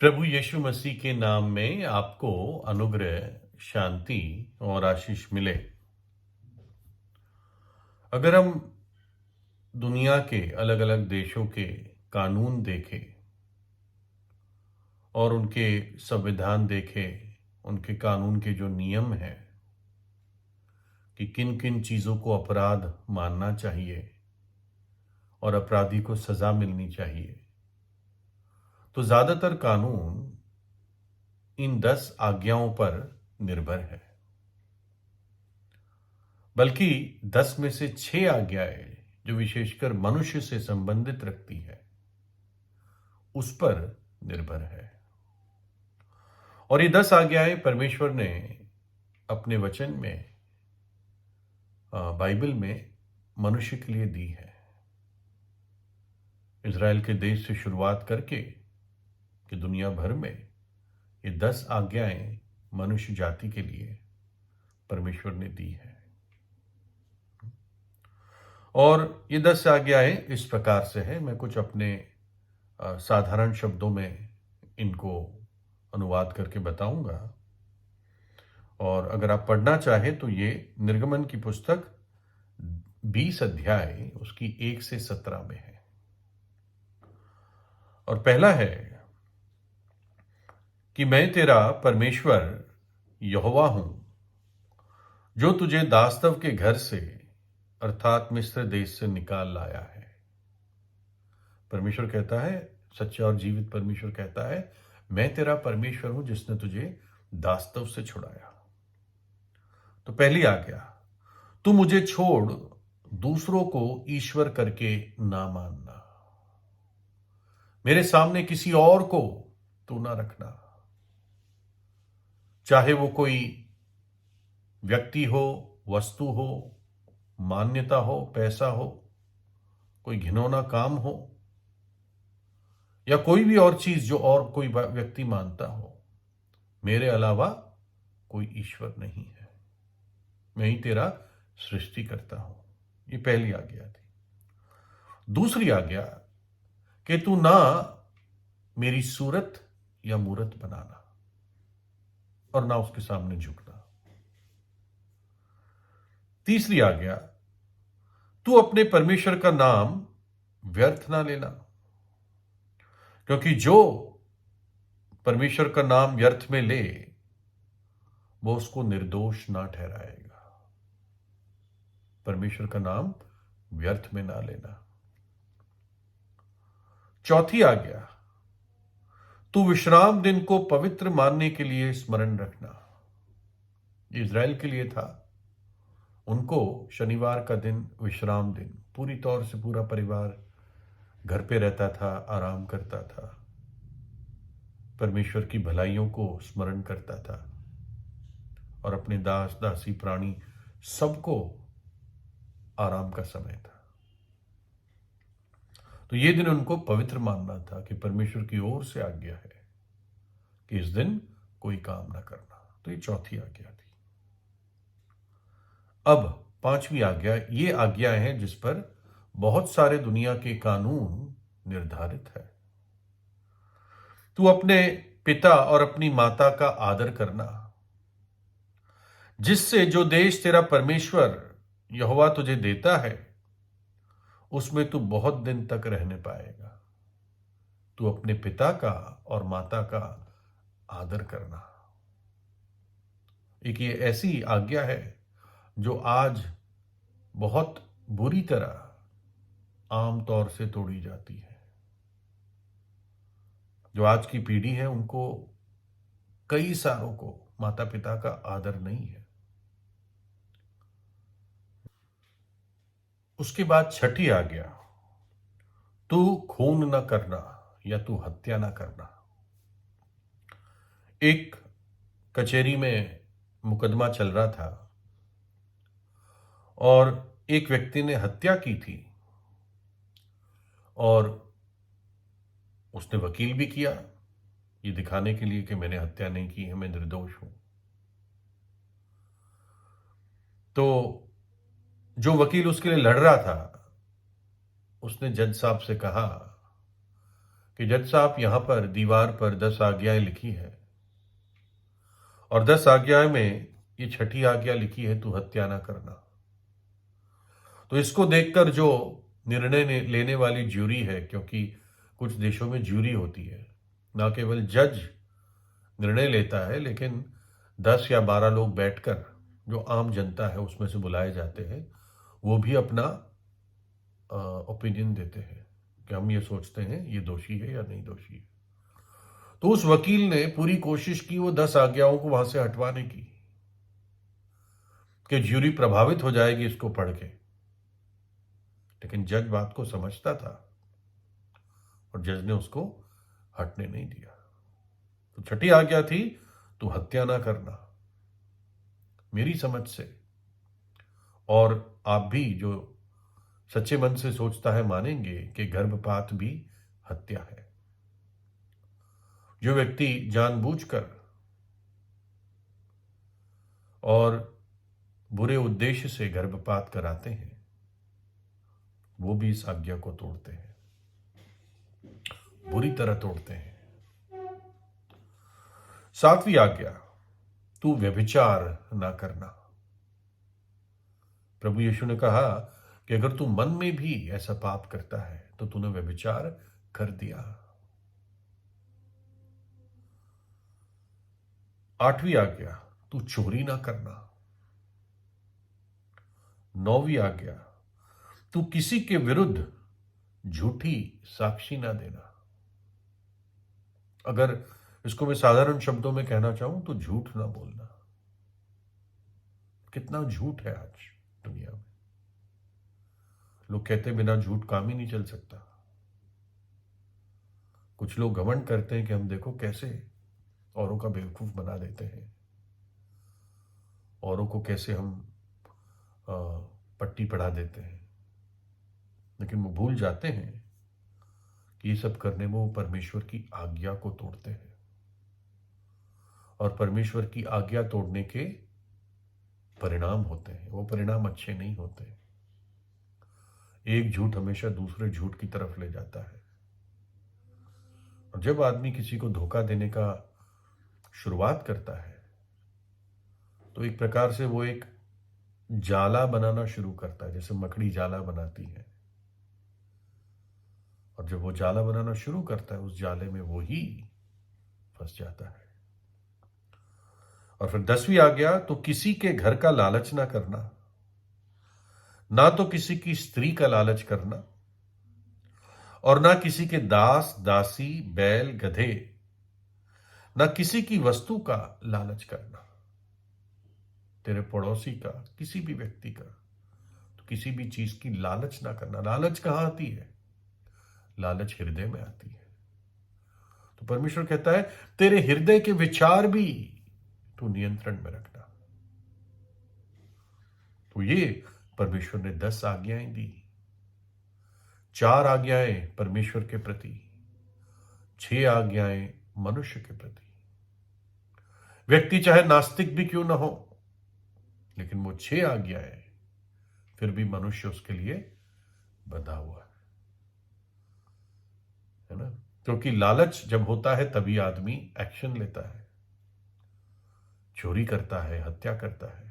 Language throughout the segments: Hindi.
प्रभु यीशु मसीह के नाम में आपको अनुग्रह, शांति और आशीष मिले। अगर हम दुनिया के अलग अलग देशों के कानून देखें और उनके संविधान देखें, उनके कानून के जो नियम हैं कि किन किन चीज़ों को अपराध मानना चाहिए और अपराधी को सज़ा मिलनी चाहिए, तो ज़्यादातर कानून इन 10 आज्ञाओं पर निर्भर है। बल्कि 10 में से 6 आज्ञाएं जो विशेषकर मनुष्य से संबंधित रखती है, उस पर निर्भर है। और ये 10 आज्ञाएं परमेश्वर ने अपने वचन में, बाइबल में मनुष्य के लिए दी है। इज़राइल के देश से शुरुआत करके कि दुनिया भर में ये 10 आज्ञाएं मनुष्य जाति के लिए परमेश्वर ने दी है। और ये 10 आज्ञाएं इस प्रकार से है, मैं कुछ अपने साधारण शब्दों में इनको अनुवाद करके बताऊंगा। और अगर आप पढ़ना चाहें तो ये निर्गमन की पुस्तक 20 अध्याय उसकी 1 से 17 में है। और पहला है कि मैं तेरा परमेश्वर यहोवा हूं, जो तुझे दास्तव के घर से अर्थात मिस्र देश से निकाल लाया है। परमेश्वर कहता है, सच्चा और जीवित परमेश्वर कहता है, मैं तेरा परमेश्वर हूं जिसने तुझे दास्तव से छुड़ाया। तो पहली आज्ञा, तू मुझे छोड़ दूसरों को ईश्वर करके ना मानना। मेरे सामने किसी और को तू ना रखना, चाहे वो कोई व्यक्ति हो, वस्तु हो, मान्यता हो, पैसा हो, कोई घिनौना काम हो, या कोई भी और चीज जो और कोई व्यक्ति मानता हो। मेरे अलावा कोई ईश्वर नहीं है, मैं ही तेरा सृष्टि करता हूं। ये पहली आज्ञा थी। दूसरी आज्ञा कि तू ना मेरी सूरत या मूरत बनाना और ना उसके सामने झुकना। तीसरी आज्ञा, तू अपने परमेश्वर का नाम व्यर्थ ना लेना, क्योंकि जो परमेश्वर का नाम व्यर्थ में ले वो उसको निर्दोष ना ठहराएगा। परमेश्वर का नाम व्यर्थ में ना लेना। चौथी आज्ञा, तू विश्राम दिन को पवित्र मानने के लिए स्मरण रखना। इज़राइल के लिए था, उनको शनिवार का दिन विश्राम दिन, पूरी तौर से पूरा परिवार घर पे रहता था, आराम करता था, परमेश्वर की भलाइयों को स्मरण करता था और अपने दास दासी प्राणी सबको आराम का समय था। तो ये दिन उनको पवित्र मानना था कि परमेश्वर की ओर से आज्ञा है कि इस दिन कोई काम ना करना। तो ये चौथी आज्ञा थी। अब पांचवी आज्ञा, ये आज्ञाएं हैं जिस पर बहुत सारे दुनिया के कानून निर्धारित है। तू अपने पिता और अपनी माता का आदर करना, जिससे जो देश तेरा परमेश्वर यहोवा तुझे देता है उसमें तू बहुत दिन तक रहने पाएगा। तू अपने पिता का और माता का आदर करना। एक ये ऐसी आज्ञा है जो आज बहुत बुरी तरह आम तौर से तोड़ी जाती है। जो आज की पीढ़ी है उनको, कई सारों को माता पिता का आदर नहीं है। उसके बाद छठी आज्ञा, तू खून न करना या तू हत्या न करना। एक कचहरी में मुकदमा चल रहा था और एक व्यक्ति ने हत्या की थी और उसने वकील भी किया ये दिखाने के लिए कि मैंने हत्या नहीं की है, मैं निर्दोष हूं। तो जो वकील उसके लिए लड़ रहा था उसने जज साहब से कहा कि जज साहब यहां पर दीवार पर 10 आज्ञाएं लिखी है और 10 आज्ञाएं में ये छठी आज्ञा लिखी है, तू हत्या ना करना। तो इसको देखकर जो लेने वाली ज्यूरी है, क्योंकि कुछ देशों में ज्यूरी होती है, ना केवल जज निर्णय लेता है लेकिन 10 या 12 लोग बैठकर, जो आम जनता है उसमें से बुलाए जाते हैं, वो भी अपना ओपिनियन देते हैं कि हम ये सोचते हैं ये दोषी है या नहीं दोषी है। तो उस वकील ने पूरी कोशिश की वो 10 आज्ञाओं को वहां से हटवाने की कि ज्यूरी प्रभावित हो जाएगी इसको पढ़ के, लेकिन जज बात को समझता था और जज ने उसको हटने नहीं दिया। तो छठी आज्ञा थी, तू हत्या ना करना। मेरी समझ से, और आप भी जो सच्चे मन से सोचता है मानेंगे कि गर्भपात भी हत्या है। जो व्यक्ति जानबूझकर और बुरे उद्देश्य से गर्भपात कराते हैं वो भी इस आज्ञा को तोड़ते हैं, बुरी तरह तोड़ते हैं। 7वीं आज्ञा, तू व्यभिचार ना करना। प्रभु यीशु ने कहा कि अगर तू मन में भी ऐसा पाप करता है तो तूने व्यभिचार कर दिया। 8वीं आज्ञा, तू चोरी ना करना। 9वीं आज्ञा, तू किसी के विरुद्ध झूठी साक्षी ना देना। अगर इसको मैं साधारण शब्दों में कहना चाहूं तो झूठ ना बोलना। कितना झूठ है आज दुनिया में। लोग कहते बिना झूठ काम ही नहीं चल सकता। कुछ लोग घमंड करते हैं कि हम देखो कैसे औरों का बेवकूफ बना देते हैं, औरों को कैसे हम पट्टी पढ़ा देते हैं, लेकिन वो भूल जाते हैं कि ये सब करने में वो परमेश्वर की आज्ञा को तोड़ते हैं और परमेश्वर की आज्ञा तोड़ने के परिणाम होते हैं। वो परिणाम अच्छे नहीं होते। एक झूठ हमेशा दूसरे झूठ की तरफ ले जाता है, और जब आदमी किसी को धोखा देने का शुरुआत करता है तो एक प्रकार से वो एक जाला बनाना शुरू करता है, जैसे मकड़ी जाला बनाती है। और जब वो जाला बनाना शुरू करता है उस जाले में वो ही फंस जाता है। और फिर 10वीं आज्ञा, तो किसी के घर का लालच ना करना, ना तो किसी की स्त्री का लालच करना और ना किसी के दास दासी बैल गधे, ना किसी की वस्तु का लालच करना। तेरे पड़ोसी का, किसी भी व्यक्ति का, तो किसी भी चीज की लालच ना करना। लालच कहां आती है? लालच हृदय में आती है। तो परमेश्वर कहता है तेरे हृदय के विचार भी तू नियंत्रण में रखना। तो ये परमेश्वर ने 10 आज्ञाएं दी। 4 आज्ञाएं परमेश्वर के प्रति, 6 आज्ञाएं मनुष्य के प्रति। व्यक्ति चाहे नास्तिक भी क्यों ना हो, लेकिन वो 6 आज्ञाएं फिर भी मनुष्य उसके लिए बंधा हुआ है ना। क्योंकि लालच जब होता है तभी आदमी एक्शन लेता है, चोरी करता है, हत्या करता है।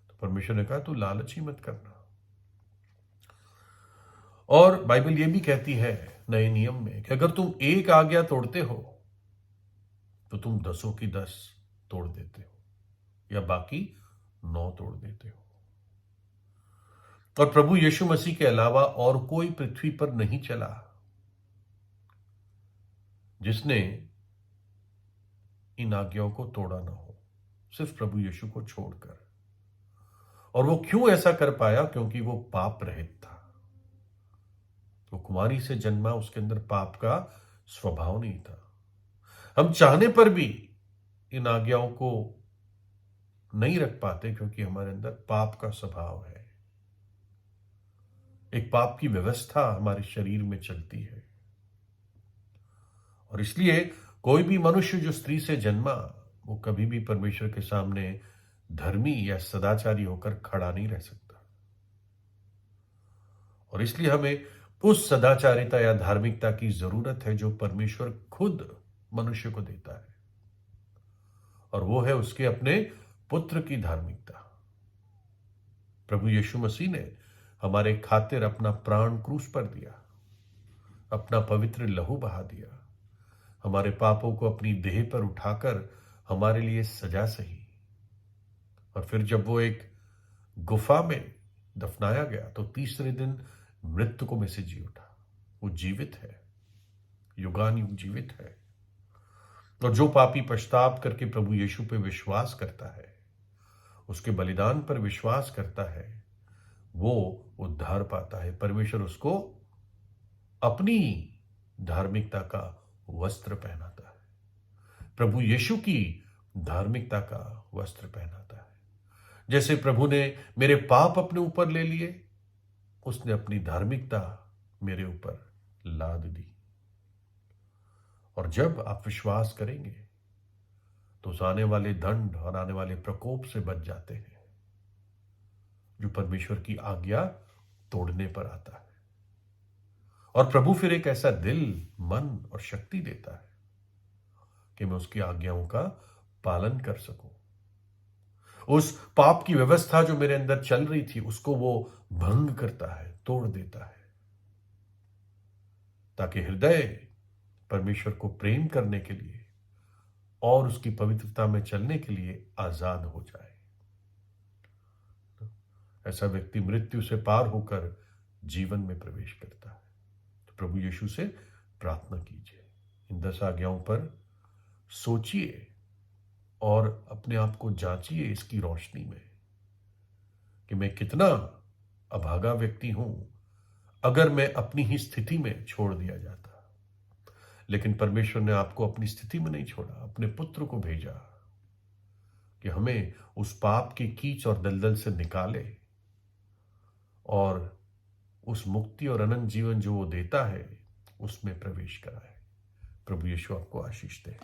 तो परमेश्वर ने कहा तू लालच ही मत करना। और बाइबल ये भी कहती है नए नियम में कि अगर तुम एक आज्ञा तोड़ते हो तो तुम 10 की 10 तोड़ देते हो या बाकी 9 तोड़ देते हो। और प्रभु यीशु मसीह के अलावा और कोई पृथ्वी पर नहीं चला जिसने इन आज्ञाओं को तोड़ा ना हो, सिर्फ प्रभु यीशु को छोड़कर। और वो क्यों ऐसा कर पाया? क्योंकि वो पाप रहित था। वो कुमारी से जन्मा, उसके अंदर पाप का स्वभाव नहीं था। हम चाहने पर भी इन आज्ञाओं को नहीं रख पाते क्योंकि हमारे अंदर पाप का स्वभाव है। एक पाप की व्यवस्था हमारे शरीर में चलती है। और इसलिए कोई भी मनुष्य जो स्त्री से जन्मा वो कभी भी परमेश्वर के सामने धर्मी या सदाचारी होकर खड़ा नहीं रह सकता। और इसलिए हमें उस सदाचारिता या धार्मिकता की जरूरत है जो परमेश्वर खुद मनुष्य को देता है, और वो है उसके अपने पुत्र की धार्मिकता। प्रभु यीशु मसीह ने हमारे खातिर अपना प्राण क्रूस पर दिया, अपना पवित्र लहू बहा दिया, हमारे पापों को अपनी देह पर उठाकर हमारे लिए सजा सही। और फिर जब वो एक गुफा में दफनाया गया तो तीसरे दिन मृत्यु को में से जी उठा। वो जीवित है, युगान युग जीवित है। और जो पापी पश्चाताप करके प्रभु यीशु पे विश्वास करता है, उसके बलिदान पर विश्वास करता है, वो उद्धार पाता है। परमेश्वर उसको अपनी धार्मिकता का वस्त्र पहनाता है, प्रभु यीशु की धार्मिकता का वस्त्र पहनाता है। जैसे प्रभु ने मेरे पाप अपने ऊपर ले लिए, उसने अपनी धार्मिकता मेरे ऊपर लाद दी। और जब आप विश्वास करेंगे तो उस आने वाले दंड और आने वाले प्रकोप से बच जाते हैं जो परमेश्वर की आज्ञा तोड़ने पर आता है। और प्रभु फिर एक ऐसा दिल, मन और शक्ति देता है कि मैं उसकी आज्ञाओं का पालन कर सकूं। उस पाप की व्यवस्था जो मेरे अंदर चल रही थी उसको वो भंग करता है, तोड़ देता है, ताकि हृदय परमेश्वर को प्रेम करने के लिए और उसकी पवित्रता में चलने के लिए आजाद हो जाए। ऐसा व्यक्ति मृत्यु से पार होकर जीवन में प्रवेश करता है। तो प्रभु यीशु से प्रार्थना कीजिए, इन 10 आज्ञाओं पर सोचिए और अपने आप को जांचिए इसकी रोशनी में कि मैं कितना अभागा व्यक्ति हूं अगर मैं अपनी ही स्थिति में छोड़ दिया जाता। लेकिन परमेश्वर ने आपको अपनी स्थिति में नहीं छोड़ा, अपने पुत्र को भेजा कि हमें उस पाप की कीच और दलदल से निकाले और उस मुक्ति और अनंत जीवन जो वो देता है उसमें प्रवेश कराए। प्रभु यीशु आपको आशीष दे।